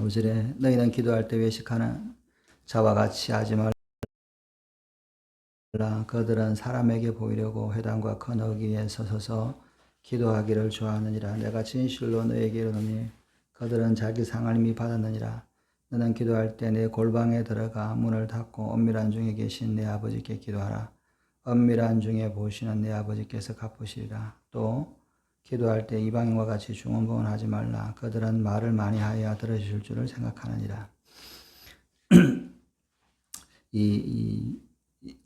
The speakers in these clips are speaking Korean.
5절에 너희는 기도할 때 외식하는 자와 같이 하지 말라. 그들은 사람에게 보이려고 회당과 큰 어귀 위에 서서 기도하기를 좋아하느니라. 내가 진실로 너에게 이르노니 그들은 자기 상을 이미 받았느니라. 너는 기도할 때 내 골방에 들어가 문을 닫고 은밀한 중에 계신 내 아버지께 기도하라. 은밀한 중에 보시는 내 아버지께서 갚으시리라. 또 기도할 때 이방인과 같이 중언부언하지 말라. 그들은 말을 많이 하여야 들으실 줄을 생각하느니라.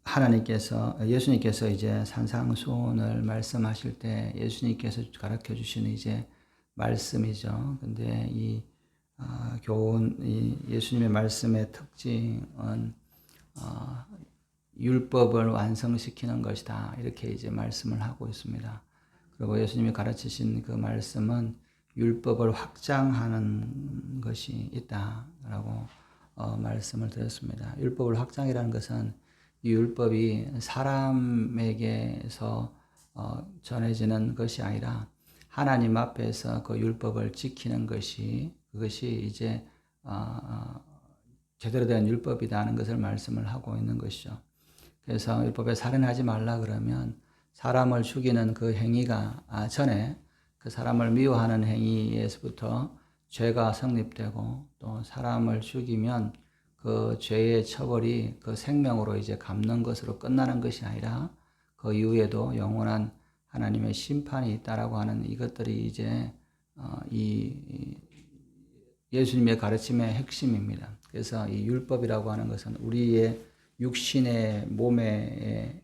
하나님께서, 예수님께서 이제 산상수훈을 말씀하실 때 예수님께서 가르쳐 주시는 이제 말씀이죠. 근데 교훈, 예수님의 말씀의 특징은 율법을 완성시키는 것이다. 이렇게 이제 말씀을 하고 있습니다. 그리고 예수님이 가르치신 그 말씀은 율법을 확장하는 것이 있다라고 말씀을 드렸습니다. 율법을 확장이라는 것은 이 율법이 사람에게서 전해지는 것이 아니라 하나님 앞에서 그 율법을 지키는 것이 그것이 이제 제대로 된 율법이라는 것을 말씀을 하고 있는 것이죠. 그래서 율법에 살인하지 말라 그러면 사람을 죽이는 그 행위가 전에 그 사람을 미워하는 행위에서부터 죄가 성립되고 또 사람을 죽이면 그 죄의 처벌이 그 생명으로 이제 갚는 것으로 끝나는 것이 아니라 그 이후에도 영원한 하나님의 심판이 있다라고 하는 이것들이 이제 예수님의 가르침의 핵심입니다. 그래서 이 율법이라고 하는 것은 우리의 육신의 몸에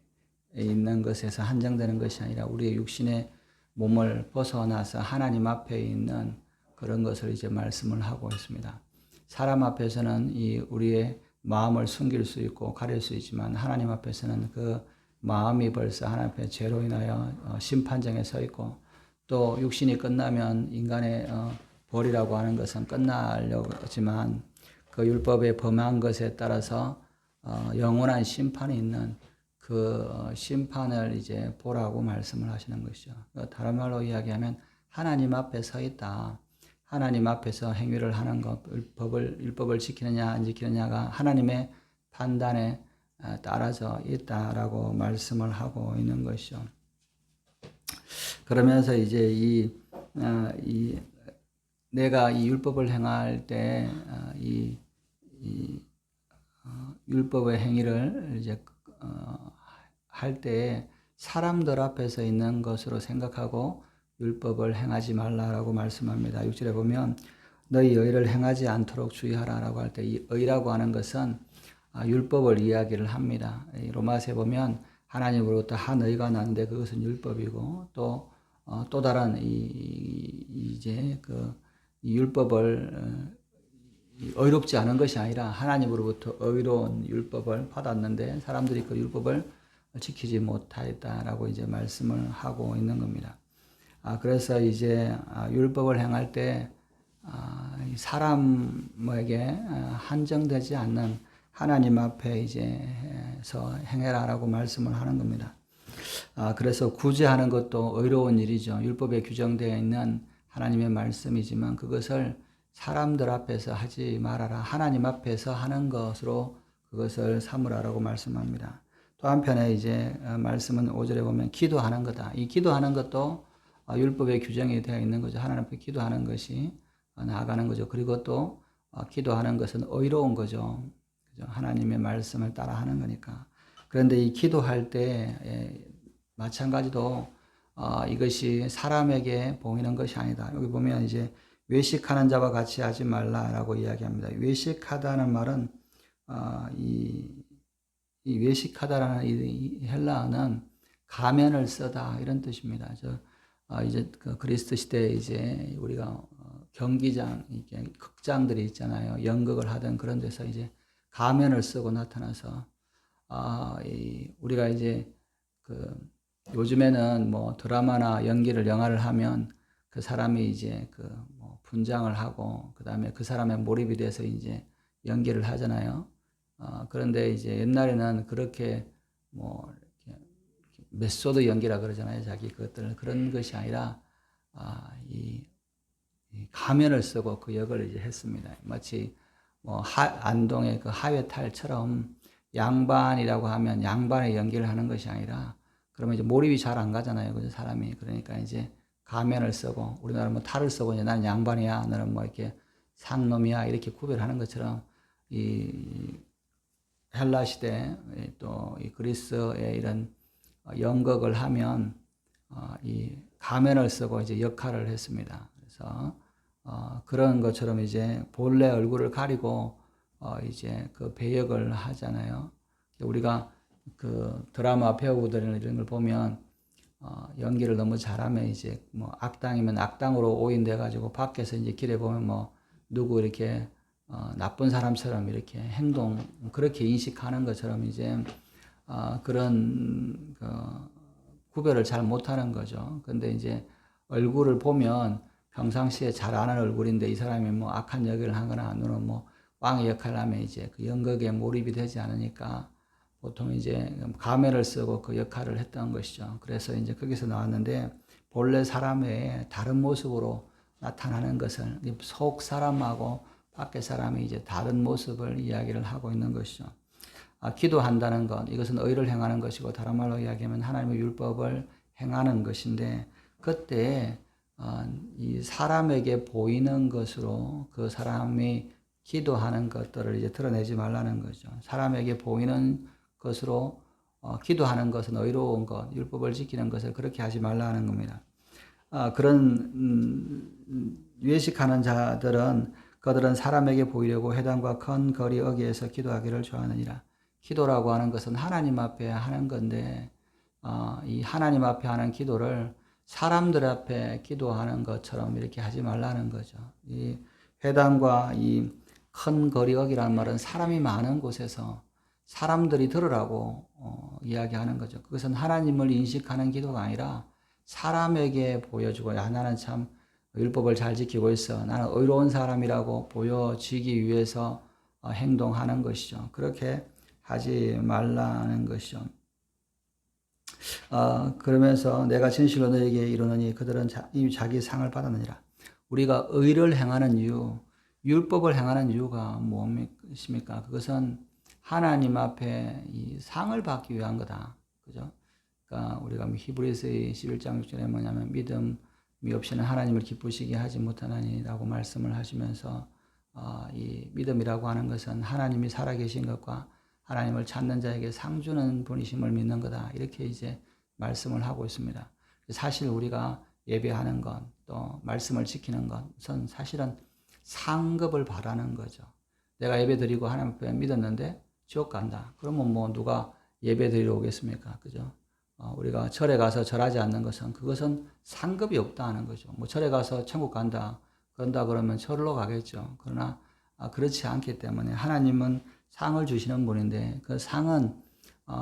있는 것에서 한정되는 것이 아니라 우리의 육신의 몸을 벗어나서 하나님 앞에 있는 그런 것을 이제 말씀을 하고 있습니다. 사람 앞에서는 우리의 마음을 숨길 수 있고 가릴 수 있지만 하나님 앞에서는 그 마음이 벌써 하나님 앞에 죄로 인하여 심판정에 서 있고 또 육신이 끝나면 인간의 벌이라고 하는 것은 끝나려고 하지만 그 율법에 범한 것에 따라서 영원한 심판이 있는 그 심판을 이제 보라고 말씀을 하시는 것이죠. 다른 말로 이야기하면 하나님 앞에 서 있다. 하나님 앞에서 행위를 하는 것, 율법을 지키느냐 안 지키느냐가 하나님의 판단에 따라져 있다라고 말씀을 하고 있는 것이죠. 그러면서 이제 내가 이 율법을 행할 때 율법의 행위를 이제 할 때 사람들 앞에서 있는 것으로 생각하고 율법을 행하지 말라라고 말씀합니다. 6절에 보면 너희 의를 행하지 않도록 주의하라라고 할 때 이 의라고 하는 것은 율법을 이야기를 합니다. 로마서에 보면 하나님으로부터 한 의가 나는데 그것은 율법이고 또 다른 이제 이 율법을 의롭지 않은 것이 아니라 하나님으로부터 의로운 율법을 받았는데 사람들이 그 율법을 지키지 못하였다라고 이제 말씀을 하고 있는 겁니다. 그래서 이제 율법을 행할 때 사람에게 한정되지 않는 하나님 앞에 이제서 행해라라고 말씀을 하는 겁니다. 그래서 구제하는 것도 의로운 일이죠. 율법에 규정되어 있는 하나님의 말씀이지만 그것을 사람들 앞에서 하지 말아라. 하나님 앞에서 하는 것으로 그것을 삼으라라고 말씀합니다. 또 한편에 이제 말씀은 5절에 보면 기도하는 거다. 이 기도하는 것도 율법에 규정이 되어 있는 거죠. 하나님 앞에 기도하는 것이 나아가는 거죠. 그리고 또 기도하는 것은 의로운 거죠. 하나님의 말씀을 따라 하는 거니까. 그런데 이 기도할 때 마찬가지로 이것이 사람에게 보이는 것이 아니다. 여기 보면 이제 외식하는 자와 같이 하지 말라라고 이야기합니다. 외식하다는 말은 이 외식하다라는 이 헬라어는 가면을 쓰다 이런 뜻입니다. 이제 그 그리스도 시대에 이제 우리가 경기장, 이렇게 극장들이 있잖아요. 연극을 하던 그런 데서 이제 가면을 쓰고 나타나서 우리가 이제 요즘에는 뭐 드라마나 영화를 하면 그 사람이 이제 뭐 분장을 하고 그다음에 그 사람의 몰입이 돼서 이제 연기를 하잖아요. 그런데 이제 옛날에는 그렇게 뭐 이렇게 메소드 연기라 그러잖아요. 자기 그것들 그런 것이 아니라 이 가면을 쓰고 그 역을 이제 했습니다. 마치 뭐 안동의 그 하회탈처럼 양반이라고 하면 양반의 연기를 하는 것이 아니라 그러면 이제 몰입이 잘 안 가잖아요. 그죠? 사람이. 그러니까 이제 가면을 쓰고 우리나라 뭐 탈을 쓰고 이제 나는 양반이야. 너는 뭐 이렇게 상놈이야. 이렇게 구별하는 것처럼 이 헬라 시대 또 이 그리스의 이런 연극을 하면 이 가면을 쓰고 이제 역할을 했습니다. 그래서 그런 것처럼 이제 본래 얼굴을 가리고 이제 그 배역을 하잖아요. 우리가 그 드라마 배우들 이런 걸 보면 연기를 너무 잘하면 이제 뭐 악당이면 악당으로 오인돼 가지고 밖에서 이제 길에 보면 뭐 누구 이렇게 나쁜 사람처럼 이렇게 행동 그렇게 인식하는 것처럼 이제 그런 그 구별을 잘 못하는 거죠. 근데 이제 얼굴을 보면 평상시에 잘 아는 얼굴인데 이 사람이 뭐 악한 역을 하거나 아니면 뭐 왕의 역할을 하면 이제 그 연극에 몰입이 되지 않으니까 보통 이제 가면을 쓰고 그 역할을 했던 것이죠. 그래서 이제 거기서 나왔는데 본래 사람의 다른 모습으로 나타나는 것을 속 사람하고 밖의 사람이 이제 다른 모습을 이야기를 하고 있는 것이죠. 기도한다는 것, 이것은 의를 행하는 것이고 다른 말로 이야기하면 하나님의 율법을 행하는 것인데 그때 이 사람에게 보이는 것으로 그 사람이 기도하는 것들을 이제 드러내지 말라는 거죠. 사람에게 보이는 것으로 기도하는 것은 의로운 것, 율법을 지키는 것을 그렇게 하지 말라는 겁니다. 그런 외식하는 자들은 그들은 사람에게 보이려고 회당과 큰 거리 어귀에서 기도하기를 좋아하느니라. 기도라고 하는 것은 하나님 앞에 하는 건데 이 하나님 앞에 하는 기도를 사람들 앞에 기도하는 것처럼 이렇게 하지 말라는 거죠. 이 회당과 이 큰 거리 어귀라는 말은 사람이 많은 곳에서 사람들이 들으라고 이야기하는 거죠. 그것은 하나님을 인식하는 기도가 아니라 사람에게 보여주고 야 나는 참 율법을 잘 지키고 있어. 나는 의로운 사람이라고 보여지기 위해서 행동하는 것이죠. 그렇게 하지 말라는 것이죠. 그러면서 내가 진실로 너에게 이르노니 그들은 이미 자기 상을 받았느니라. 우리가 의를 행하는 이유, 율법을 행하는 이유가 무엇입니까? 그것은 하나님 앞에 이 상을 받기 위한 거다. 그죠? 그러니까 우리가 히브리서의 11장 6절에 뭐냐면 믿음이 없이는 하나님을 기쁘시게 하지 못하나니라고 말씀을 하시면서 이 믿음이라고 하는 것은 하나님이 살아계신 것과 하나님을 찾는 자에게 상 주는 분이심을 믿는 거다. 이렇게 이제 말씀을 하고 있습니다. 사실 우리가 예배하는 것, 또 말씀을 지키는 것은 사실은 상급을 바라는 거죠. 내가 예배 드리고 하나님 앞에 믿었는데 지옥 간다. 그러면 뭐 누가 예배 드리러 오겠습니까? 그죠? 우리가 절에 가서 절하지 않는 것은 그것은 상급이 없다 하는 거죠. 뭐 절에 가서 천국 간다. 그런다 그러면 절로 가겠죠. 그러나 그렇지 않기 때문에 하나님은 상을 주시는 분인데 그 상은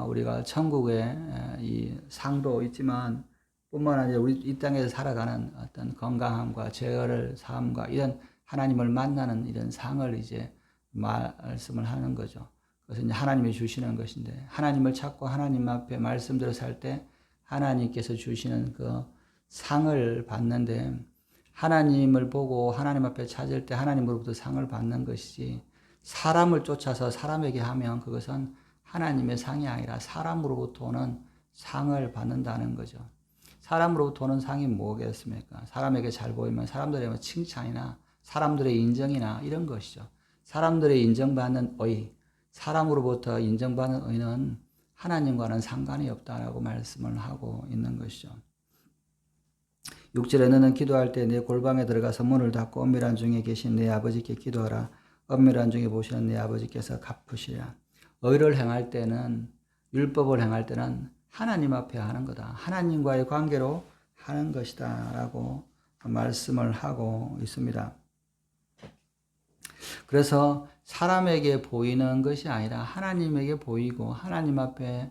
우리가 천국에 이 상도 있지만 뿐만 아니라 우리 이 땅에서 살아가는 어떤 건강함과 죄를 사함과 이런 하나님을 만나는 이런 상을 이제 말씀을 하는 거죠. 그것은 이제 하나님이 주시는 것인데 하나님을 찾고 하나님 앞에 말씀대로 살 때 하나님께서 주시는 그 상을 받는데 하나님을 보고 하나님 앞에 찾을 때 하나님으로부터 상을 받는 것이지 사람을 쫓아서 사람에게 하면 그것은 하나님의 상이 아니라 사람으로부터 오는 상을 받는다는 거죠. 사람으로부터 오는 상이 뭐겠습니까? 사람에게 잘 보이면 사람들의 칭찬이나 사람들의 인정이나 이런 것이죠. 사람들의 인정받는 의, 사람으로부터 인정받는 의는 하나님과는 상관이 없다라고 말씀을 하고 있는 것이죠. 6절에 너는 기도할 때 내 골방에 들어가서 문을 닫고 엄밀한 중에 계신 내 아버지께 기도하라. 엄밀한 중에 보시는 내 아버지께서 갚으시리라. 의를 행할 때는 율법을 행할 때는 하나님 앞에 하는 거다. 하나님과의 관계로 하는 것이다 라고 말씀을 하고 있습니다. 그래서 사람에게 보이는 것이 아니라 하나님에게 보이고 하나님 앞에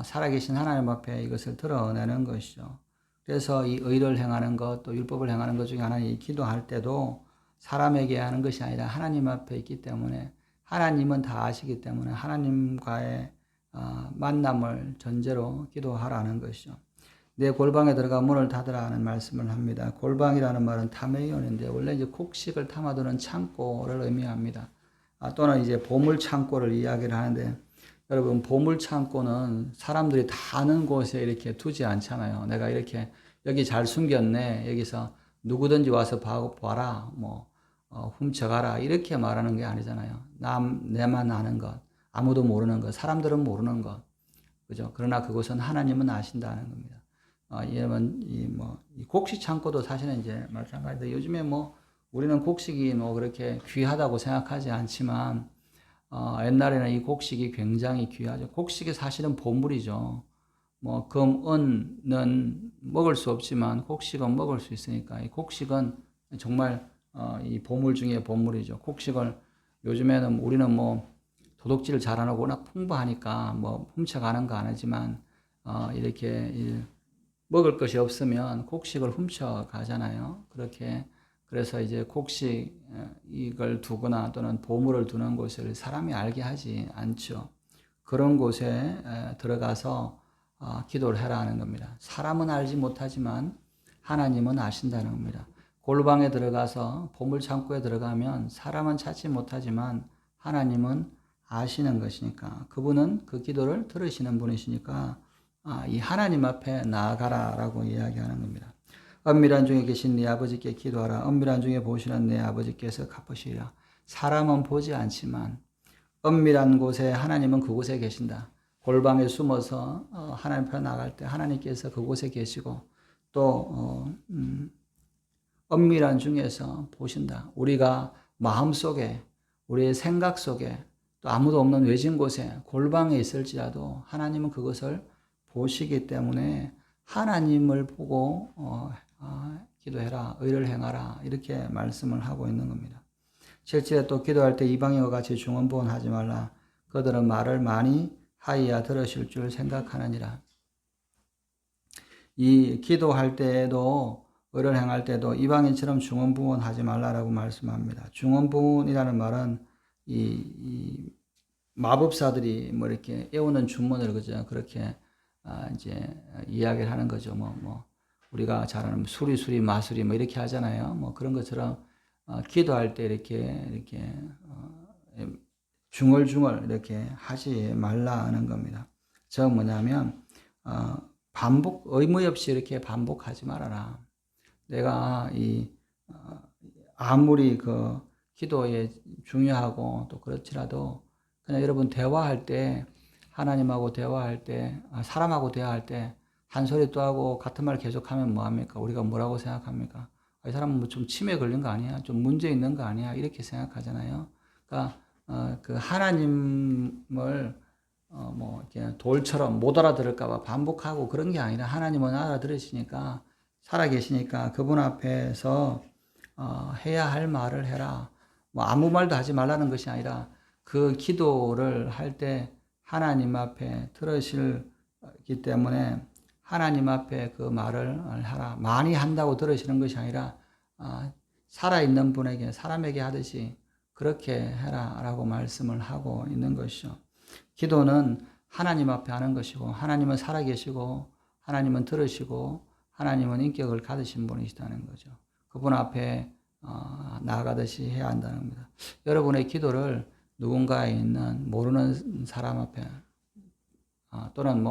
살아계신 하나님 앞에 이것을 드러내는 것이죠. 그래서 이 의를 행하는 것, 또 율법을 행하는 것 중에 하나는 이 기도할 때도 사람에게 하는 것이 아니라 하나님 앞에 있기 때문에 하나님은 다 아시기 때문에 하나님과의 만남을 전제로 기도하라는 것이죠. 내 골방에 들어가 문을 닫으라 하는 말씀을 합니다. 골방이라는 말은 타메이온인데 원래 이제 곡식을 담아두는 창고를 의미합니다. 또는 이제 보물 창고를 이야기를 하는데 여러분 보물 창고는 사람들이 다 아는 곳에 이렇게 두지 않잖아요. 내가 이렇게 여기 잘 숨겼네. 여기서 누구든지 와서 봐라. 훔쳐가라. 이렇게 말하는 게 아니잖아요. 내만 아는 것, 아무도 모르는 것, 사람들은 모르는 것. 그죠? 그러나 그것은 하나님은 아신다는 겁니다. 이 곡식 창고도 사실은 이제 마찬가지인데 요즘에 우리는 곡식이 그렇게 귀하다고 생각하지 않지만 옛날에는 이 곡식이 굉장히 귀하죠. 곡식이 사실은 보물이죠. 금, 은은 먹을 수 없지만 곡식은 먹을 수 있으니까 이 곡식은 정말 이 보물 중에 보물이죠. 곡식을 요즘에는 우리는 도둑질을 잘하고 워낙 풍부하니까 훔쳐가는 거 안 하지만 이렇게 먹을 것이 없으면 곡식을 훔쳐가잖아요. 그래서 이제 곡식 이걸 두거나 또는 보물을 두는 곳을 사람이 알게 하지 않죠. 그런 곳에 들어가서 기도를 해라 하는 겁니다. 사람은 알지 못하지만 하나님은 아신다는 겁니다. 골방에 들어가서 보물 창고에 들어가면 사람은 찾지 못하지만 하나님은 아시는 것이니까 그분은 그 기도를 들으시는 분이시니까 이 하나님 앞에 나아가라라고 이야기하는 겁니다. 은밀한 중에 계신 네 아버지께 기도하라. 은밀한 중에 보시는 내 아버지께서 갚으시리라. 사람은 보지 않지만 은밀한 곳에 하나님은 그곳에 계신다. 골방에 숨어서 하나님 앞에 나갈 때 하나님께서 그곳에 계시고 또 은밀한 중에서 보신다. 우리가 마음속에 우리의 생각 속에 또 아무도 없는 외진 곳에 골방에 있을지라도 하나님은 그것을 보시기 때문에 하나님을 보고 기도해라, 의를 행하라 이렇게 말씀을 하고 있는 겁니다. 7절에 또 기도할 때 이방인과 같이 중언부언하지 말라. 그들은 말을 많이 하여야 들으실 줄 생각하느니라. 이 기도할 때에도 의를 행할 때도 이방인처럼 중언부언하지 말라라고 말씀합니다. 중언부언이라는 말은 이 마법사들이 이렇게 애우는 주문을 그죠 그렇게 이제 이야기를 하는 거죠. 우리가 잘 아는 수리 마수리 이렇게 하잖아요. 그런 것처럼 기도할 때 이렇게 중얼중얼 이렇게 하지 말라 하는 겁니다. 저 뭐냐면 의무 없이 이렇게 반복하지 말아라. 내가 아무리 그 기도에 중요하고 또 그렇지라도 그냥 여러분 대화할 때 하나님하고 대화할 때 사람하고 대화할 때 한 소리 또 하고 같은 말 계속하면 뭐합니까? 우리가 뭐라고 생각합니까? 이 사람은 좀 치매 걸린 거 아니야? 좀 문제 있는 거 아니야? 이렇게 생각하잖아요. 그러니까 그 하나님을 이렇게 돌처럼 못 알아들을까 봐 반복하고 그런 게 아니라 하나님은 알아들으시니까 살아계시니까 그분 앞에서 해야 할 말을 해라. 아무 말도 하지 말라는 것이 아니라 그 기도를 할 때 하나님 앞에 들으시기 때문에 하나님 앞에 그 말을 하라. 많이 한다고 들으시는 것이 아니라 살아있는 분에게 사람에게 하듯이 그렇게 해라라고 말씀을 하고 있는 것이죠. 기도는 하나님 앞에 하는 것이고 하나님은 살아계시고 하나님은 들으시고 하나님은 인격을 가지신 분이시다는 거죠. 그분 앞에 나아가듯이 해야 한다는 겁니다. 여러분의 기도를 누군가에 있는 모르는 사람 앞에 또는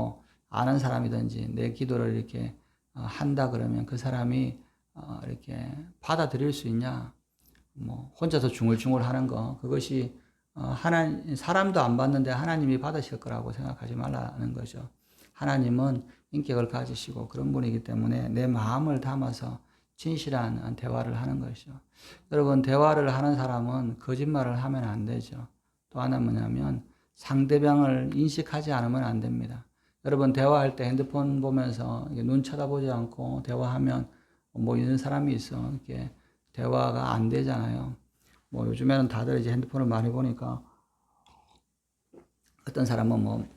아는 사람이든지 내 기도를 이렇게 한다 그러면 그 사람이 이렇게 받아들일 수 있냐? 혼자서 중얼중얼 하는 거 그것이 사람도 안 받는데 하나님이 받으실 거라고 생각하지 말라는 거죠. 하나님은 인격을 가지시고 그런 분이기 때문에 내 마음을 담아서 진실한 대화를 하는 것이죠. 여러분 대화를 하는 사람은 거짓말을 하면 안 되죠. 또 하나 뭐냐면 상대방을 인식하지 않으면 안 됩니다. 여러분 대화할 때 핸드폰 보면서 눈 쳐다보지 않고 대화하면 이런 사람이 있어. 이렇게 대화가 안 되잖아요. 요즘에는 다들 이제 핸드폰을 많이 보니까 어떤 사람은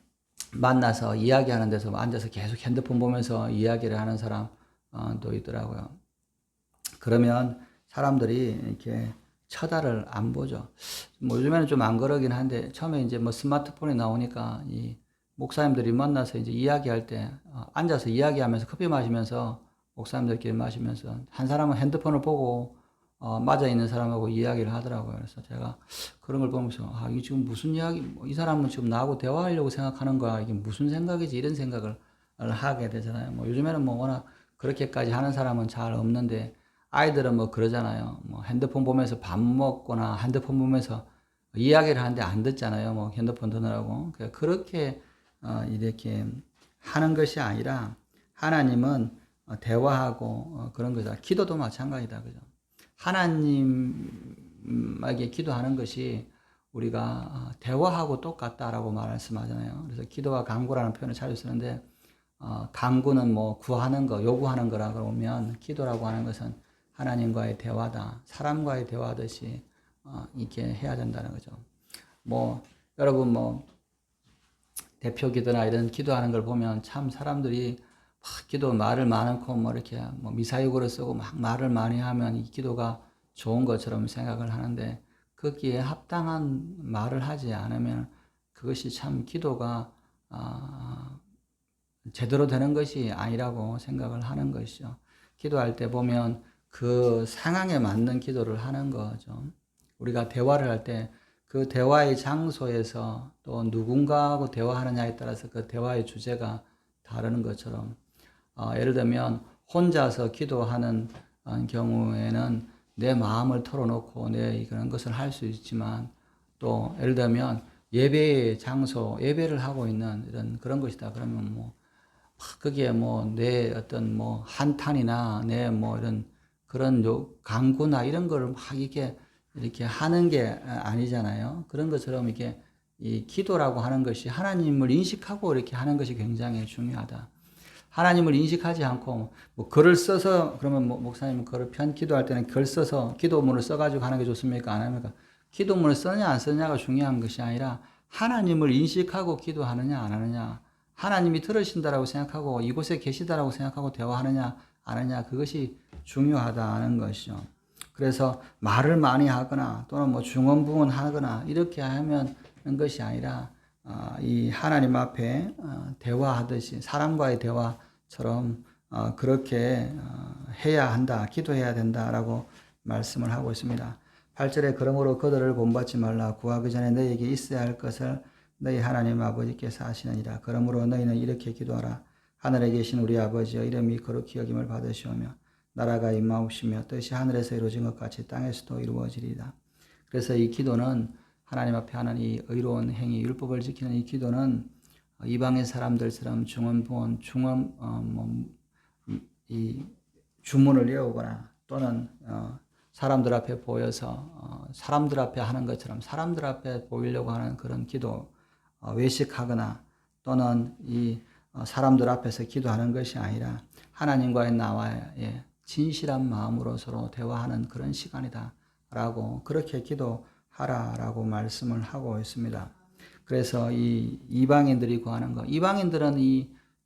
만나서 이야기하는 데서 앉아서 계속 핸드폰 보면서 이야기를 하는 사람도 있더라고요. 그러면 사람들이 이렇게 쳐다를 안 보죠. 요즘에는 좀 안 그러긴 한데 처음에 이제 스마트폰이 나오니까 목사님들이 만나서 이제 이야기할 때 앉아서 이야기하면서 커피 마시면서 목사님들끼리 마시면서 한 사람은 핸드폰을 보고 맞아 있는 사람하고 이야기를 하더라고요. 그래서 제가 그런 걸 보면서 이게 지금 무슨 이야기, 이 사람은 지금 나하고 대화하려고 생각하는 거야. 이게 무슨 생각이지? 이런 생각을 하게 되잖아요. 뭐 요즘에는 뭐 워낙 그렇게까지 하는 사람은 잘 없는데 아이들은 뭐 그러잖아요. 뭐 핸드폰 보면서 밥 먹거나 핸드폰 보면서 이야기를 하는데 안 듣잖아요. 뭐 핸드폰 드느라고. 그렇게 이렇게 하는 것이 아니라 하나님은 대화하고 그런 거다. 기도도 마찬가지다. 그죠? 하나님에게 기도하는 것이 우리가 대화하고 똑같다라고 말씀하잖아요. 그래서 기도와 간구라는 표현을 자주 쓰는데 간구는 뭐 구하는 거, 요구하는 거라 그러면 기도라고 하는 것은 하나님과의 대화다. 사람과의 대화하듯이 이렇게 해야 된다는 거죠. 뭐 여러분 뭐 대표 기도나 이런 기도하는 걸 보면 참 사람들이 막 기도 말을 많고 뭐 이렇게 뭐 미사역으로 쓰고 막 말을 많이 하면 이 기도가 좋은 것처럼 생각을 하는데 거기에 합당한 말을 하지 않으면 그것이 참 기도가 제대로 되는 것이 아니라고 생각을 하는 것이죠. 기도할 때 보면 그 상황에 맞는 기도를 하는 거죠. 우리가 대화를 할 때 그 대화의 장소에서 또 누군가하고 대화하느냐에 따라서 그 대화의 주제가 다르는 것처럼 예를 들면 혼자서 기도하는 경우에는 내 마음을 털어놓고 내 그런 것을 할 수 있지만 또 예를 들면 예배의 장소, 예배를 하고 있는 이런 그런 것이다. 그러면 뭐 거기에 뭐 내 어떤 뭐 한탄이나 내 뭐 이런 그런 강구나 이런 걸 막 이렇게 하는 게 아니잖아요. 그런 것처럼 이게 이 기도라고 하는 것이 하나님을 인식하고 이렇게 하는 것이 굉장히 중요하다. 하나님을 인식하지 않고 뭐 글을 써서 그러면 뭐 목사님 글을 기도할 때는 글 써서 기도문을 써가지고 하는 게 좋습니까? 안 합니까? 기도문을 쓰냐 안 쓰냐가 중요한 것이 아니라 하나님을 인식하고 기도하느냐 안 하느냐, 하나님이 들으신다라고 생각하고 이곳에 계시다라고 생각하고 대화하느냐 안 하느냐, 그것이 중요하다는 것이죠. 그래서 말을 많이 하거나 또는 뭐 중언부언하거나 이렇게 하면 것이 아니라 이 하나님 앞에 대화하듯이 사람과의 대화처럼 그렇게 해야 한다, 기도해야 된다라고 말씀을 하고 있습니다. 8절에 그러므로 그들을 본받지 말라. 구하기 전에 너희에게 있어야 할 것을 너희 하나님 아버지께서 하시느니라. 그러므로 너희는 이렇게 기도하라. 하늘에 계신 우리 아버지여, 이름이 거룩히 여김을 받으시오며 나라가 임하옵시며 뜻이 하늘에서 이루어진 것 같이 땅에서도 이루어지리이다. 그래서 이 기도는 하나님 앞에 하는 이 의로운 행위, 율법을 지키는 이 기도는 이방의 사람들처럼 중언부언, 이 주문을 외우거나 또는 사람들 앞에 보여서 사람들 앞에 하는 것처럼 사람들 앞에 보이려고 하는 그런 기도, 외식하거나 또는 이 사람들 앞에서 기도하는 것이 아니라 하나님과의 나와의 진실한 마음으로 서로 대화하는 그런 시간이다 라고, 그렇게 기도하라라고 말씀을 하고 있습니다. 그래서 이 이방인들이 구하는 것, 이방인들은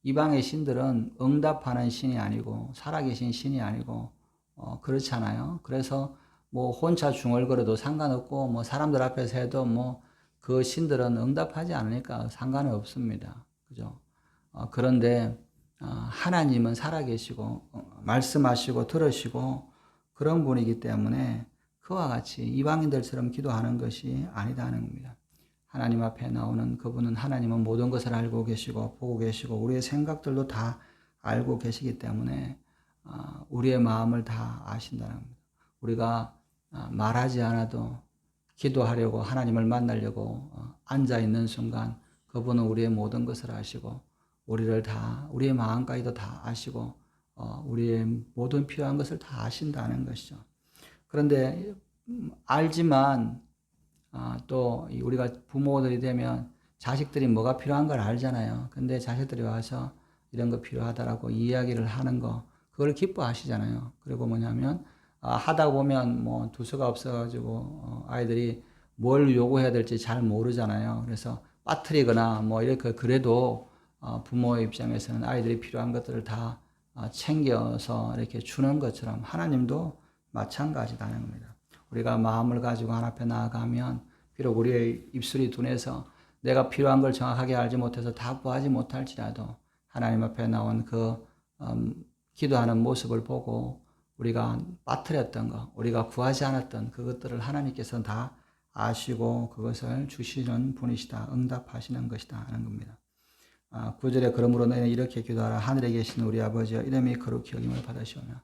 이방의 신들은 응답하는 신이 아니고 살아계신 신이 아니고 그렇잖아요. 그래서 뭐 혼자 중얼거려도 상관없고 뭐 사람들 앞에서 해도 뭐 그 신들은 응답하지 않으니까 상관은 없습니다. 그죠? 그런데 하나님은 살아계시고 말씀하시고 들으시고 그런 분이기 때문에 그와 같이 이방인들처럼 기도하는 것이 아니다는 겁니다. 하나님 앞에 나오는 그분은, 하나님은 모든 것을 알고 계시고 보고 계시고 우리의 생각들도 다 알고 계시기 때문에 우리의 마음을 다 아신다는 겁니다. 우리가 말하지 않아도 기도하려고 하나님을 만나려고 앉아 있는 순간 그분은 우리의 모든 것을 아시고 우리를 다, 우리의 마음까지도 다 아시고 우리의 모든 필요한 것을 다 아신다는 것이죠. 그런데 알지만 또 우리가 부모들이 되면 자식들이 뭐가 필요한 걸 알잖아요. 근데 자식들이 와서 이런 거 필요하다라고 이야기를 하는 거, 그걸 기뻐하시잖아요. 그리고 뭐냐면 하다 보면 뭐 두서가 없어가지고 아이들이 뭘 요구해야 될지 잘 모르잖아요. 그래서 빠뜨리거나 뭐 이렇게 그래도 부모의 입장에서는 아이들이 필요한 것들을 다 챙겨서 이렇게 주는 것처럼 하나님도 마찬가지다는 겁니다. 우리가 마음을 가지고 하나님 앞에 나아가면 비록 우리의 입술이 둔해서 내가 필요한 걸 정확하게 알지 못해서 다 구하지 못할지라도 하나님 앞에 나온 그 기도하는 모습을 보고 우리가 빠뜨렸던 것, 우리가 구하지 않았던 그것들을 하나님께서 다 아시고 그것을 주시는 분이시다, 응답하시는 것이다 하는 겁니다. 9절에 그러므로 너희는 이렇게 기도하라. 하늘에 계신 우리 아버지여 이름이 거룩히 여김을 받으시오며.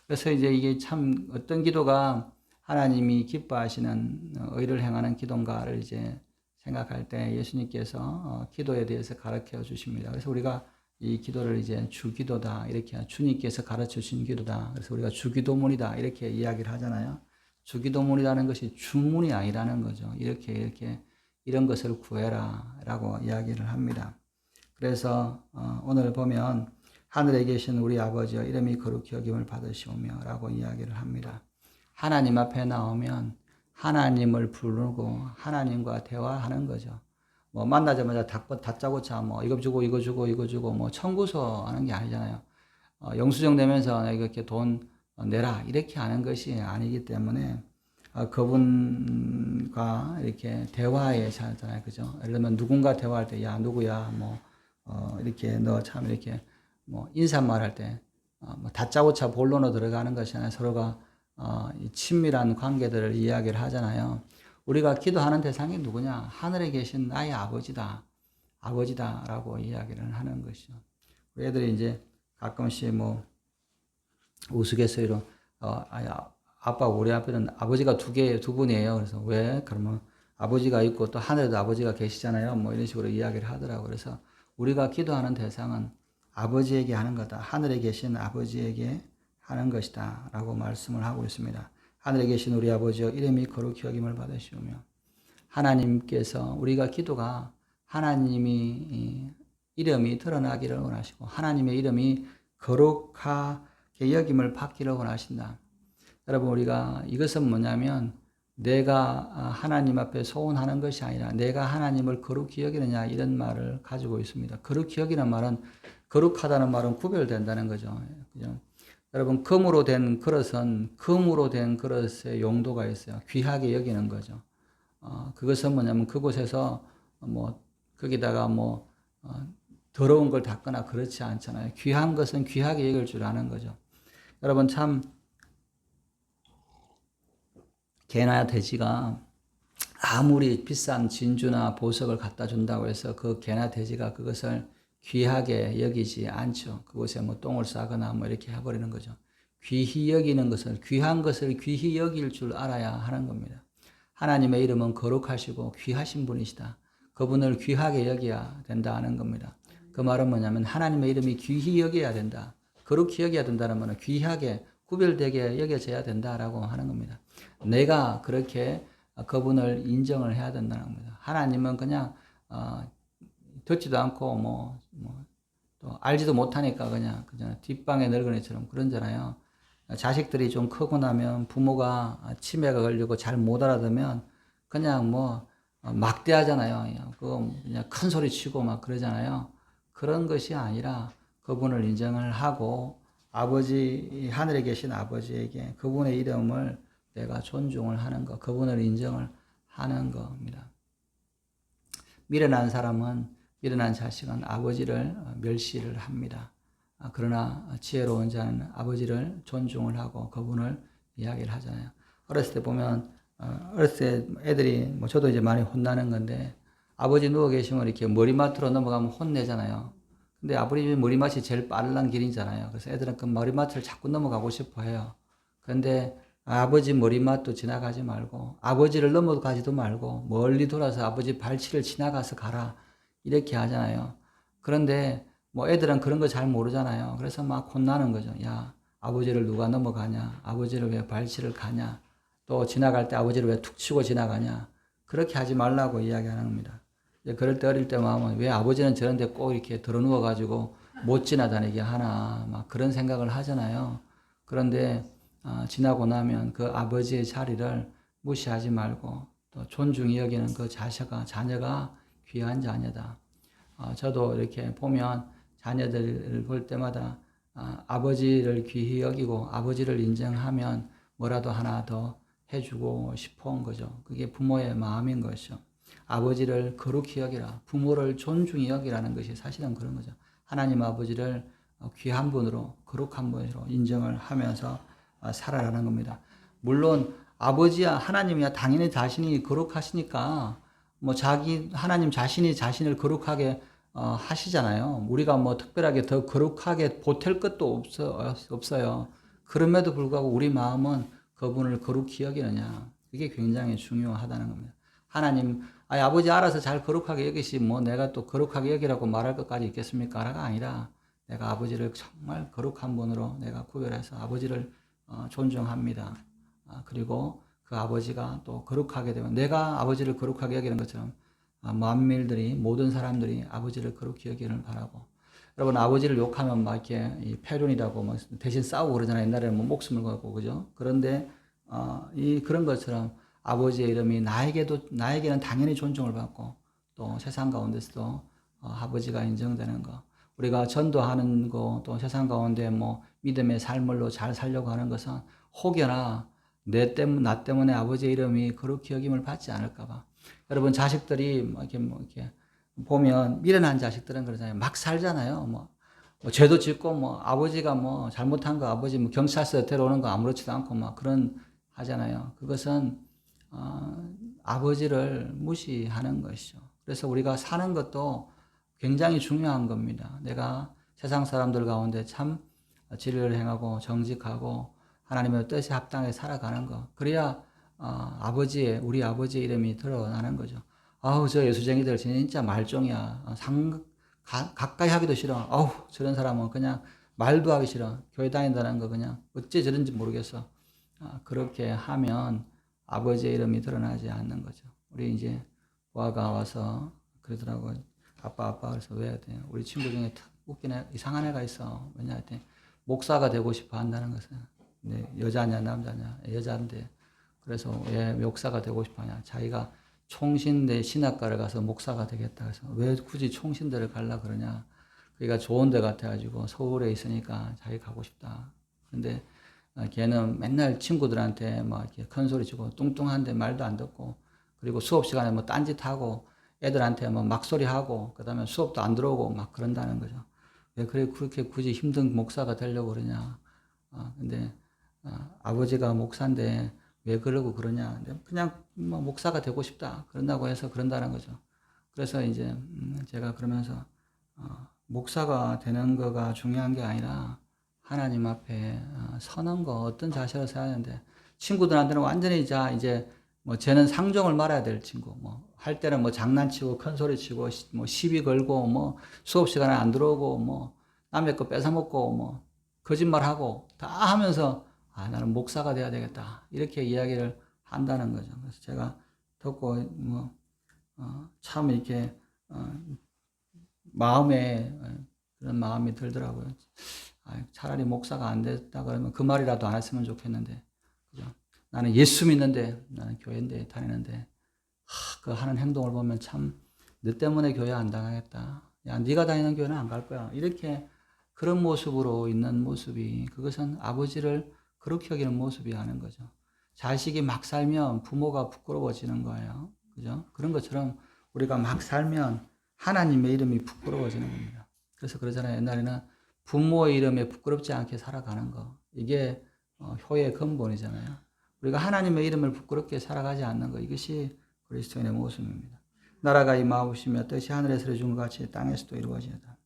그래서 이제 이게 참 어떤 기도가 하나님이 기뻐하시는 의를 행하는 기도인가를 이제 생각할 때 예수님께서 기도에 대해서 가르쳐 주십니다. 그래서 우리가 이 기도를 이제 주기도다 이렇게 주님께서 가르쳐 주신 기도다. 그래서 우리가 주기도문이다 이렇게 이야기를 하잖아요. 주기도문이라는 것이 주문이 아니라는 거죠. 이렇게 이런 것을 구해라라고 이야기를 합니다. 그래서 오늘 보면 하늘에 계신 우리 아버지여 이름이 거룩히 여김을 받으시오며 라고 이야기를 합니다. 하나님 앞에 나오면 하나님을 부르고 하나님과 대화하는 거죠. 뭐 만나자마자 다짜고짜 뭐 이거 주고 뭐 청구서 하는 게 아니잖아요. 영수증 내면서 이렇게 돈 내라 이렇게 하는 것이 아니기 때문에 그분과 이렇게 대화에 잘하잖아요. 그죠? 예를 들면 누군가 대화할 때 야 누구야 뭐 이렇게 너 참 이렇게 뭐 인사말 할 때 뭐 다짜고짜 본론으로 들어가는 것이 아니라 서로가 친밀한 관계들을 이야기를 하잖아요. 우리가 기도하는 대상이 누구냐? 하늘에 계신 나의 아버지다라고 이야기를 하는 것이죠. 우리 애들이 이제 가끔씩 뭐 우스갯소리로 아빠 우리 앞에는 아버지가 두 분이에요. 그래서 왜? 그러면 아버지가 있고 또 하늘에도 아버지가 계시잖아요. 뭐 이런 식으로 이야기를 하더라고요. 그래서 우리가 기도하는 대상은 아버지에게 하는 거다. 하늘에 계신 아버지에게 하는 것이다. 라고 말씀을 하고 있습니다. 하늘에 계신 우리 아버지여 이름이 거룩히 여김을 받으시오며 하나님께서 우리가 기도가 하나님이 이름이 드러나기를 원하시고 하나님의 이름이 거룩하게 여김을 받기를 원하신다. 여러분 우리가 이것은 뭐냐면 내가 하나님 앞에 소원하는 것이 아니라 내가 하나님을 거룩히 여기느냐 이런 말을 가지고 있습니다. 거룩히 여기는 말은 거룩하다는 말은 구별된다는 거죠. 그죠? 여러분 금으로 된 그릇은 금으로 된 그릇의 용도가 있어요. 귀하게 여기는 거죠. 그것은 뭐냐면 그곳에서 뭐 거기다가 뭐 더러운 걸 닦거나 그렇지 않잖아요. 귀한 것은 귀하게 여길 줄 아는 거죠. 여러분 참 개나 돼지가 아무리 비싼 진주나 보석을 갖다 준다고 해서 그 개나 돼지가 그것을 귀하게 여기지 않죠. 그곳에 뭐 똥을 싸거나 뭐 이렇게 해버리는 거죠. 귀히 여기는 것을, 귀한 것을 귀히 여길 줄 알아야 하는 겁니다. 하나님의 이름은 거룩하시고 귀하신 분이시다. 그분을 귀하게 여겨야 된다는 겁니다. 그 말은 뭐냐면 하나님의 이름이 귀히 여겨야 된다. 거룩히 여겨야 된다는 말은 귀하게 구별되게 여겨져야 된다라고 하는 겁니다. 내가 그렇게 그분을 인정을 해야 된다는 겁니다. 하나님은 그냥 듣지도 않고 또 알지도 못하니까 그냥 뒷방에 늙은이처럼 그런잖아요. 자식들이 좀 크고 나면 부모가 치매가 걸리고 잘 못 알아듣면 그냥 막대하잖아요. 그냥 큰 소리 치고 막 그러잖아요. 그런 것이 아니라 그분을 인정을 하고 아버지, 하늘에 계신 아버지에게 그분의 이름을 내가 존중을 하는 것, 그분을 인정을 하는 겁니다. 미련한 사람은, 미련한 자식은 아버지를 멸시를 합니다. 그러나 지혜로운 자는 아버지를 존중을 하고 그분을 이야기를 하잖아요. 어렸을 때 보면, 어렸을 때 애들이, 저도 이제 많이 혼나는 건데, 아버지 누워 계시면 이렇게 머리맡으로 넘어가면 혼내잖아요. 근데 아버지 머리맡이 제일 빠른 길이잖아요. 그래서 애들은 그 머리맡을 자꾸 넘어가고 싶어 해요. 그런데 아버지 머리맡도 지나가지 말고 아버지를 넘어가지도 말고 멀리 돌아서 아버지 발치를 지나가서 가라 이렇게 하잖아요. 그런데 애들은 그런 거 잘 모르잖아요. 그래서 막 혼나는 거죠. 야, 아버지를 누가 넘어가냐? 아버지를 왜 발치를 가냐? 또 지나갈 때 아버지를 왜 툭 치고 지나가냐? 그렇게 하지 말라고 이야기하는 겁니다. 그럴 때 어릴 때 마음은 왜 아버지는 저런데 꼭 이렇게 들어 누워가지고 못 지나다니게 하나 막 그런 생각을 하잖아요. 그런데 지나고 나면 그 아버지의 자리를 무시하지 말고 또 존중히 여기는 그 자녀가 귀한 자녀다. 저도 이렇게 보면 자녀들을 볼 때마다 아버지를 귀히 여기고 아버지를 인정하면 뭐라도 하나 더 해주고 싶어 온 거죠. 그게 부모의 마음인 것이죠. 아버지를 거룩히 여기라. 부모를 존중히 여기라는 것이 사실은 그런 거죠. 하나님 아버지를 귀한 분으로 거룩한 분으로 인정을 하면서 살아가는 겁니다. 물론 아버지야 하나님이야 당연히 자신이 거룩하시니까 뭐 하나님 자신이 자신을 거룩하게 하시잖아요. 우리가 뭐 특별하게 더 거룩하게 보탤 것도 없어요. 그럼에도 불구하고 우리 마음은 그분을 거룩히 여기느냐. 그게 굉장히 중요하다는 겁니다. 하나님, 아버지 알아서 잘 거룩하게 여기시, 뭐 내가 또 거룩하게 여기라고 말할 것까지 있겠습니까?가 아니라 내가 아버지를 정말 거룩한 분으로 내가 구별해서 아버지를 존중합니다. 그리고 그 아버지가 또 거룩하게 되면 내가 아버지를 거룩하게 여기는 것처럼 만민들이 모든 사람들이 아버지를 거룩히 여기를 바라고 여러분 아버지를 욕하면 막 이렇게 패륜이라고 뭐 대신 싸우고 그러잖아요. 옛날에는 뭐 목숨을 걸고 그죠? 그런데 그런 것처럼 아버지의 이름이 나에게는 당연히 존중을 받고 또 세상 가운데서도 아버지가 인정되는 거. 우리가 전도하는 거 또 세상 가운데 뭐 믿음의 삶을로 잘 살려고 하는 것은 혹여나 나 때문에 아버지의 이름이 거룩히 여김을 받지 않을까 봐. 여러분 자식들이 이렇게 보면 미련한 자식들은 그러잖아요. 막 살잖아요. 뭐 죄도 짓고 뭐 아버지가 뭐 잘못한 거 아버지 뭐 경찰서 데려오는 거 아무렇지도 않고 막 그런 하잖아요. 그것은 아버지를 무시하는 것이죠. 그래서 우리가 사는 것도 굉장히 중요한 겁니다. 내가 세상 사람들 가운데 참 진리를 행하고 정직하고 하나님의 뜻에 합당하게 살아가는 거. 그래야 우리 아버지의 이름이 드러나는 거죠. 아우 저 예수쟁이들 진짜 말종이야. 가까이 하기도 싫어. 아우 저런 사람은 그냥 말도 하기 싫어. 교회 다닌다는 거 그냥 어째 저런지 모르겠어. 그렇게 하면 아버지의 이름이 드러나지 않는 거죠. 우리 이제 부하가 와서 그러더라고요. 아빠 그래서 왜 해야 우리 친구 중에 웃긴 애 이상한 애가 있어. 왜냐 했더니 목사가 되고 싶어 한다는 것은 여자냐 남자냐 여자인데 그래서 왜 목사가 되고 싶어 하냐. 자기가 총신대 신학과를 가서 목사가 되겠다. 그래서 왜 굳이 총신대를 가려 그러냐. 그러니까 좋은 데 같아가지고 서울에 있으니까 자기 가고 싶다. 근데 걔는 맨날 친구들한테 막 이렇게 큰 소리 치고 뚱뚱한데 말도 안 듣고 그리고 수업 시간에 뭐 딴짓하고 애들한테 뭐 막소리하고 그 다음에 수업도 안 들어오고 막 그런다는 거죠. 왜 그렇게 굳이 힘든 목사가 되려고 그러냐. 근데 아버지가 목사인데 왜 그러고 그러냐. 그냥 뭐 목사가 되고 싶다. 그런다고 해서 그런다는 거죠. 그래서 이제 제가 그러면서 목사가 되는 거가 중요한 게 아니라 하나님 앞에 서는 거 어떤 자세로 서야 하는데 친구들한테는 완전히 이제 뭐 쟤는 상종을 말아야 될 친구 뭐 할 때는 뭐 장난치고 큰 소리 치고 뭐 시비 걸고 뭐 수업 시간에 안 들어오고 뭐 남의 거 뺏어 먹고 뭐 거짓말하고 다 하면서 나는 목사가 돼야 되겠다 이렇게 이야기를 한다는 거죠. 그래서 제가 듣고 뭐 참 이렇게 마음에 그런 마음이 들더라고요. 차라리 목사가 안 됐다 그러면 그 말이라도 안 했으면 좋겠는데, 그죠? 나는 예수 믿는데, 나는 교회인데 다니는데, 그 하는 행동을 보면 참, 너 때문에 교회 안 다니겠다. 야, 네가 다니는 교회는 안 갈 거야. 이렇게 그런 모습으로 있는 모습이, 그것은 아버지를 그렇게 여기는 모습이 하는 거죠. 자식이 막 살면 부모가 부끄러워지는 거예요. 그죠? 그런 것처럼 우리가 막 살면 하나님의 이름이 부끄러워지는 겁니다. 그래서 그러잖아요. 옛날에는 부모의 이름에 부끄럽지 않게 살아가는 거. 이게 효의 근본이잖아요. 우리가 하나님의 이름을 부끄럽게 살아가지 않는 거. 이것이 그리스도인의 모습입니다. 나라가 임하옵시며 뜻이 하늘에서 이루어진 것 같이 땅에서도 이루어지다.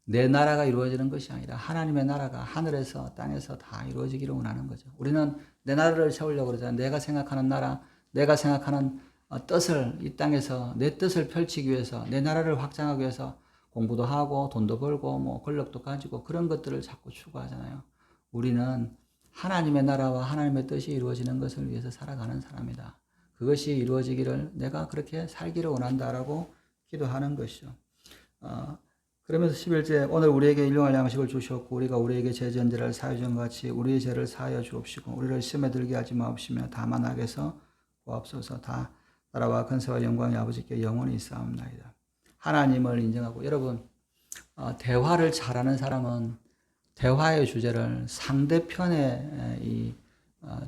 내 나라가 이루어지는 것이 아니라 하나님의 나라가 하늘에서 땅에서 다 이루어지기를 원하는 거죠. 우리는 내 나라를 세우려고 그러잖아요. 내가 생각하는 나라, 내가 생각하는 뜻을 이 땅에서 내 뜻을 펼치기 위해서 내 나라를 확장하기 위해서 공부도 하고 돈도 벌고 뭐 권력도 가지고 그런 것들을 자꾸 추구하잖아요. 우리는 하나님의 나라와 하나님의 뜻이 이루어지는 것을 위해서 살아가는 사람이다. 그것이 이루어지기를 내가 그렇게 살기를 원한다라고 기도하는 것이죠. 그러면서 11절 오늘 우리에게 일용할 양식을 주셨고 우리가 우리에게 죄 지은 자를 사하여 준 같이 우리의 죄를 사하여 주옵시고 우리를 시험에 들게 하지 마옵시며 다만 악에서 구하옵소서. 다 나라와 권세와 영광이 아버지께 영원히 있사옵나이다. 하나님을 인정하고 여러분 대화를 잘하는 사람은 대화의 주제를 상대편의 이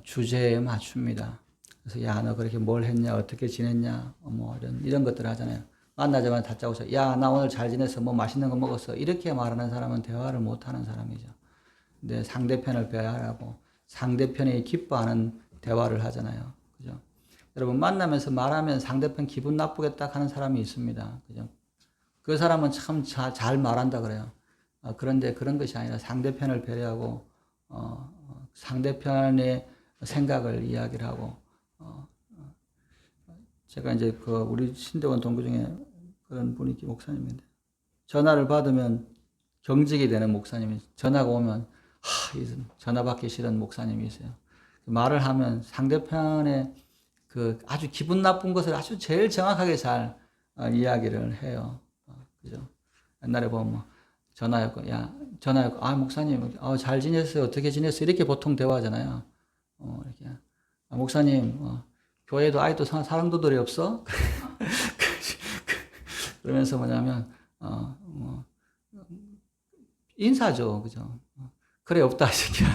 주제에 맞춥니다. 그래서 야, 너 그렇게 뭘 했냐, 어떻게 지냈냐, 뭐 이런 것들 하잖아요. 만나자마자 다짜고서 야, 나 오늘 잘 지냈어, 뭐 맛있는 거 먹었어, 이렇게 말하는 사람은 대화를 못하는 사람이죠. 근데 상대편을 배려하고 상대편이 기뻐하는 대화를 하잖아요. 그죠? 여러분 만나면서 말하면 상대편 기분 나쁘겠다 하는 사람이 있습니다. 그죠? 그 사람은 참 잘 말한다 그래요. 그런데 그런 것이 아니라 상대편을 배려하고 상대편의 생각을 이야기를 하고 제가 이제 그 우리 신대원 동교 중에 그런 분이 목사님인데 전화를 받으면 경직이 되는 목사님이 전화가 오면 전화 받기 싫은 목사님이 있어요. 말을 하면 상대편의 그 아주 기분 나쁜 것을 아주 제일 정확하게 잘 이야기를 해요. 그죠? 옛날에 보면 뭐 전화였고, 목사님, 잘 지냈어요? 어떻게 지냈어요? 이렇게 보통 대화하잖아요. 이렇게. 목사님, 교회도 아직도 사랑도들이 없어? 그러면서 뭐냐면, 인사죠. 그죠? 그래, 없다, 시키야.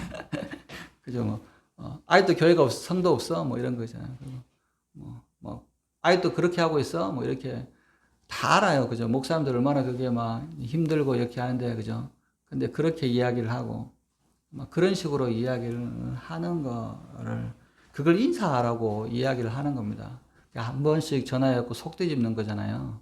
그죠? 아직도 교회가 없어, 성도 없어? 뭐 이런 거잖아요. 아직도 그렇게 하고 있어? 뭐 이렇게. 다 알아요. 그죠? 목사님들 얼마나 그게 막 힘들고 이렇게 하는데, 그죠? 근데 그렇게 이야기를 하고, 막 그런 식으로 이야기를 하는 거를, 그걸 인사하라고 이야기를 하는 겁니다. 한 번씩 전화해갖고 속 뒤집는 거잖아요.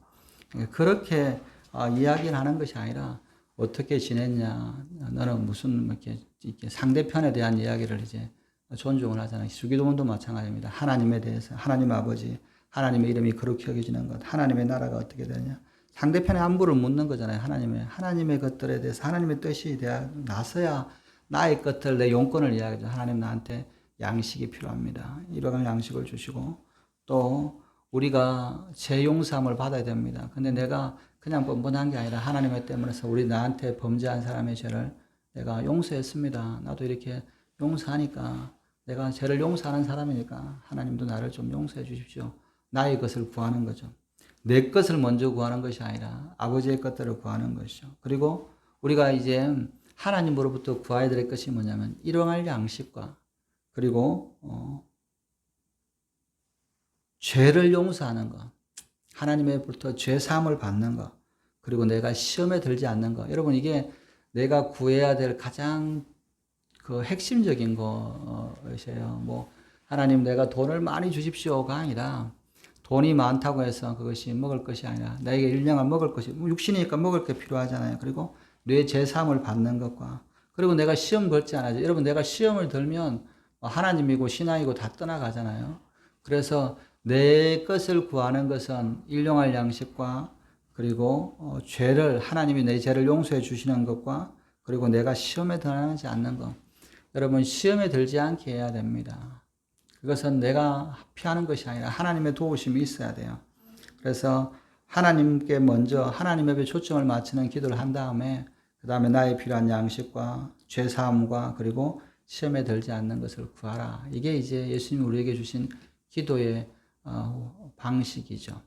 그렇게 이야기를 하는 것이 아니라, 어떻게 지냈냐, 너는 무슨, 이렇게 상대편에 대한 이야기를 이제 존중을 하잖아요. 주기도문도 마찬가지입니다. 하나님에 대해서, 하나님 아버지, 하나님의 이름이 거룩히 여겨지는 것, 하나님의 나라가 어떻게 되냐. 상대편의 안부를 묻는 거잖아요. 하나님의 것들에 대해서 하나님의 뜻이 나서야 나의 것들, 내 용건을 이야기하죠. 하나님 나한테 양식이 필요합니다. 일용할 양식을 주시고 또 우리가 제 용서함을 받아야 됩니다. 근데 내가 그냥 뻔뻔한 게 아니라 하나님의 때문에서 나한테 범죄한 사람의 죄를 내가 용서했습니다. 나도 이렇게 용서하니까 내가 죄를 용서하는 사람이니까 하나님도 나를 좀 용서해 주십시오. 나의 것을 구하는 거죠. 내 것을 먼저 구하는 것이 아니라 아버지의 것들을 구하는 것이죠. 그리고 우리가 이제 하나님으로부터 구해야 될 것이 뭐냐면 일용할 양식과 그리고 죄를 용서하는 것, 하나님으로부터 죄 사함을 받는 것, 그리고 내가 시험에 들지 않는 것. 여러분 이게 내가 구해야 될 가장 그 핵심적인 것이에요. 뭐 하나님 내가 돈을 많이 주십시오가 아니라 돈이 많다고 해서 그것이 먹을 것이 아니라 나에게 일용할 먹을 것이 육신이니까 먹을 게 필요하잖아요. 그리고 뇌 제사함을 받는 것과 그리고 내가 시험 걸지 않아요. 여러분 내가 시험을 들면 하나님이고 신앙이고 다 떠나가잖아요. 그래서 내 것을 구하는 것은 일용할 양식과 그리고 죄를 하나님이 내 죄를 용서해 주시는 것과 그리고 내가 시험에 들어가지 않는 것. 여러분 시험에 들지 않게 해야 됩니다. 그것은 내가 피하는 것이 아니라 하나님의 도우심이 있어야 돼요. 그래서 하나님께 먼저 하나님 앞에 초점을 맞추는 기도를 한 다음에 그 다음에 나의 필요한 양식과 죄사함과 그리고 시험에 들지 않는 것을 구하라. 이게 이제 예수님이 우리에게 주신 기도의 방식이죠.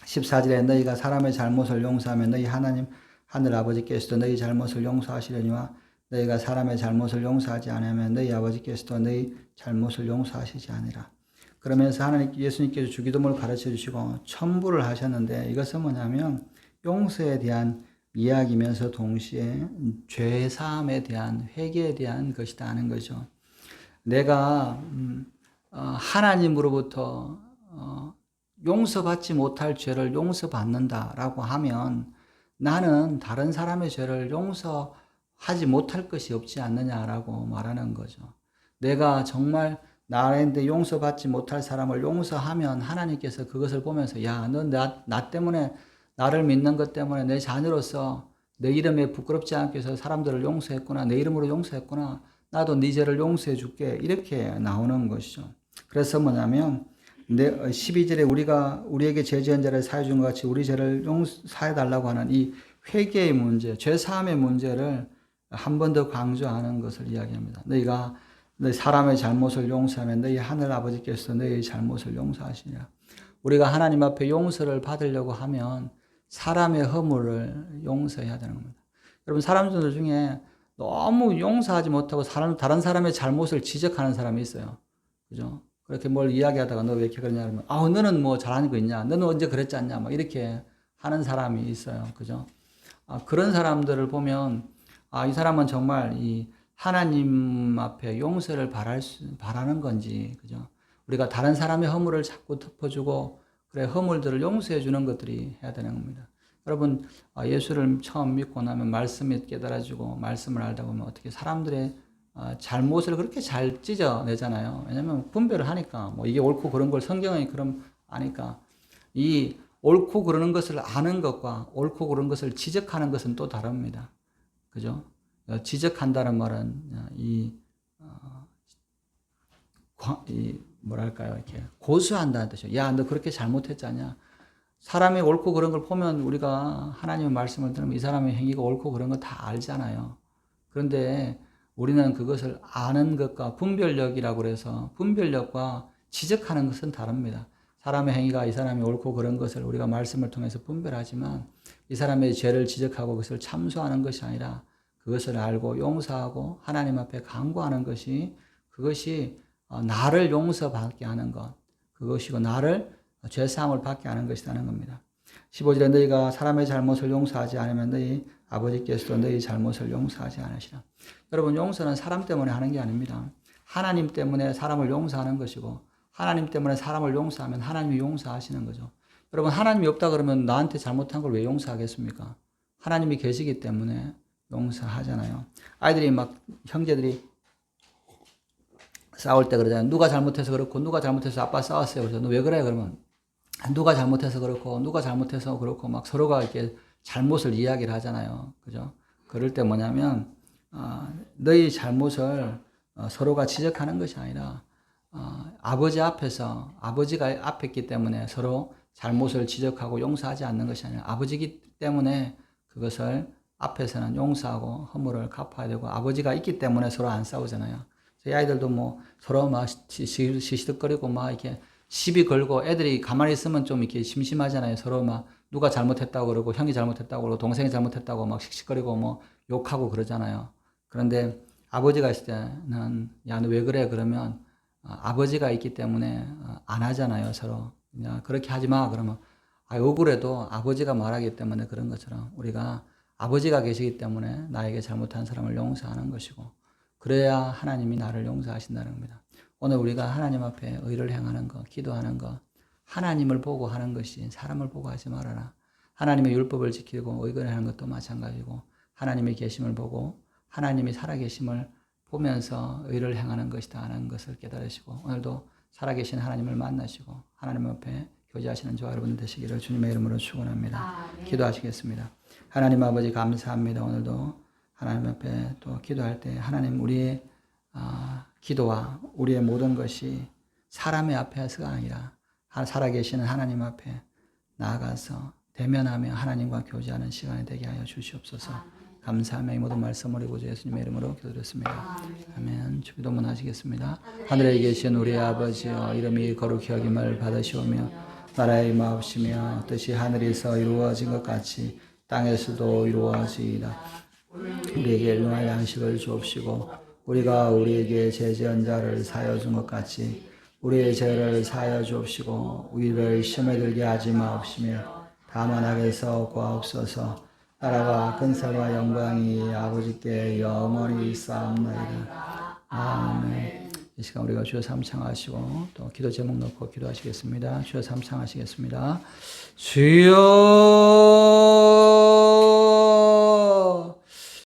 14절에 너희가 사람의 잘못을 용서하면 너희 하나님 하늘 아버지께서도 너희 잘못을 용서하시려니와 너희가 사람의 잘못을 용서하지 않으면 너희 아버지께서도 너희 잘못을 용서하시지 아니라. 그러면서 예수님께서 주기도문을 가르쳐 주시고 첨부를 하셨는데 이것은 뭐냐면 용서에 대한 이야기면서 동시에 죄사함에 대한 회개에 대한 것이다 하는 거죠. 내가 하나님으로부터 용서받지 못할 죄를 용서받는다라고 하면 나는 다른 사람의 죄를 용서하지 못할 것이 없지 않느냐라고 말하는 거죠. 내가 정말 나한테 용서받지 못할 사람을 용서하면 하나님께서 그것을 보면서 야, 너 나 때문에 나를 믿는 것 때문에 내 자녀로서 내 이름에 부끄럽지 않게 해서 사람들을 용서했구나. 내 이름으로 용서했구나. 나도 네 죄를 용서해 줄게. 이렇게 나오는 것이죠. 그래서 뭐냐면 12절에 우리에게 죄 지은 자를 사해 준 것 같이 우리 죄를 사해 달라고 하는 이 회개의 문제, 죄 사함의 문제를 한 번 더 강조하는 것을 이야기합니다. 너희가 너희 사람의 잘못을 용서하면 너희 하늘 아버지께서 너희의 잘못을 용서하시냐. 우리가 하나님 앞에 용서를 받으려고 하면 사람의 허물을 용서해야 되는 겁니다. 여러분 사람들 중에 너무 용서하지 못하고 다른 사람의 잘못을 지적하는 사람이 있어요. 그죠? 그렇게 뭘 이야기하다가 너 왜 이렇게 그러냐 그러면 너는 뭐 잘하는 거 있냐? 너는 언제 그랬지 않냐? 막 이렇게 하는 사람이 있어요. 그죠? 그런 사람들을 보면 이 사람은 정말 이 하나님 앞에 용서를 바라는 건지, 그죠? 우리가 다른 사람의 허물을 자꾸 덮어주고, 그래, 허물들을 용서해 주는 것들이 해야 되는 겁니다. 여러분, 예수를 처음 믿고 나면 말씀이 깨달아지고, 말씀을 알다 보면 어떻게 사람들의 잘못을 그렇게 잘 찢어내잖아요. 왜냐면 분별을 하니까, 뭐 이게 옳고 그런 걸 성경이 그럼 아니까, 이 옳고 그러는 것을 아는 것과 옳고 그런 것을 지적하는 것은 또 다릅니다. 그죠? 지적한다는 말은 뭐랄까요, 이렇게 고수한다는 뜻이에요. 야, 너 그렇게 잘못했잖냐? 사람이 옳고 그런 걸 보면 우리가 하나님의 말씀을 들으면 이 사람의 행위가 옳고 그런 거 다 알잖아요. 그런데 우리는 그것을 아는 것과 분별력이라고 그래서 분별력과 지적하는 것은 다릅니다. 사람의 행위가 이 사람이 옳고 그런 것을 우리가 말씀을 통해서 분별하지만 이 사람의 죄를 지적하고 그것을 참소하는 것이 아니라 그것을 알고 용서하고 하나님 앞에 간구하는 것이 그것이 나를 용서받게 하는 것, 그것이고 나를 죄사함을 받게 하는 것이라는 겁니다. 15절에 너희가 사람의 잘못을 용서하지 않으면 너희 아버지께서도 너희 잘못을 용서하지 않으시라. 여러분, 용서는 사람 때문에 하는 게 아닙니다. 하나님 때문에 사람을 용서하는 것이고 하나님 때문에 사람을 용서하면 하나님이 용서하시는 거죠. 여러분, 하나님이 없다 그러면 나한테 잘못한 걸 왜 용서하겠습니까? 하나님이 계시기 때문에 용서하잖아요. 아이들이 막 형제들이 싸울 때 그러잖아요. 누가 잘못해서 그렇고 누가 잘못해서 아빠 싸웠어요. 그래서 너 왜 그래? 그러면 누가 잘못해서 그렇고 누가 잘못해서 그렇고 막 서로가 이렇게 잘못을 이야기를 하잖아요. 그죠? 그럴 때 뭐냐면 너희 잘못을 서로가 지적하는 것이 아니라 아버지 앞에서 아버지가 앞에 있기 때문에 서로 잘못을 지적하고 용서하지 않는 것이 아니라 아버지이기 때문에 그것을 앞에서는 용서하고 허물을 갚아야 되고 아버지가 있기 때문에 서로 안 싸우잖아요. 저희 아이들도 뭐 서로 막 시시득거리고 막 이렇게 시비 걸고 애들이 가만히 있으면 좀 이렇게 심심하잖아요. 서로 막 누가 잘못했다고 그러고 형이 잘못했다고 그러고 동생이 잘못했다고 막 씩씩거리고 뭐 욕하고 그러잖아요. 그런데 아버지가 있을 때는 야, 너 왜 그래? 그러면 아버지가 있기 때문에 안 하잖아요. 서로. 그냥 그렇게 하지 마. 그러면 억울해도 아버지가 말하기 때문에 그런 것처럼 우리가 아버지가 계시기 때문에 나에게 잘못한 사람을 용서하는 것이고 그래야 하나님이 나를 용서하신다는 겁니다. 오늘 우리가 하나님 앞에 의를 행하는 것, 기도하는 것, 하나님을 보고 하는 것이 사람을 보고 하지 말아라. 하나님의 율법을 지키고 의거하는 것도 마찬가지고 하나님의 계심을 보고 하나님이 살아계심을 보면서 의를 행하는 것이다 하는 것을 깨달으시고 오늘도 살아계신 하나님을 만나시고 하나님 앞에 교제하시는 저와 여러분 되시기를 주님의 이름으로 축원합니다. 기도하시겠습니다. 하나님 아버지 감사합니다. 오늘도 하나님 앞에 또 기도할 때 하나님 우리의 기도와 우리의 모든 것이 사람의 앞에서가 아니라 살아계시는 하나님 앞에 나아가서 대면하며 하나님과 교제하는 시간이 되게 하여 주시옵소서. 감사하며 이 모든 말씀 우리 구주 예수님의 이름으로 기도드렸습니다. 아멘. 주기도문 하시겠습니다. 하늘에 계신 우리 아버지여 이름이 거룩히 여김을 받으시오며 나라의 임하옵시며 뜻이 하늘에서 이루어진 것 같이 땅에서도 이루어지이다. 우리에게 일용할 양식을 주옵시고 우리가 우리에게 죄지은 자를 사하여 준 것 같이 우리의 죄를 사하여 주옵시고 우리를 시험에 들게 하지 마옵시며 다만 악에서 구하옵소서. 나라와 근사와 영광이 아버지께 영원히 있사옵나이다. 아멘. 이 시간 우리가 주여 삼창하시고 또 기도 제목 놓고 기도하시겠습니다. 주여 삼창하시겠습니다. 주여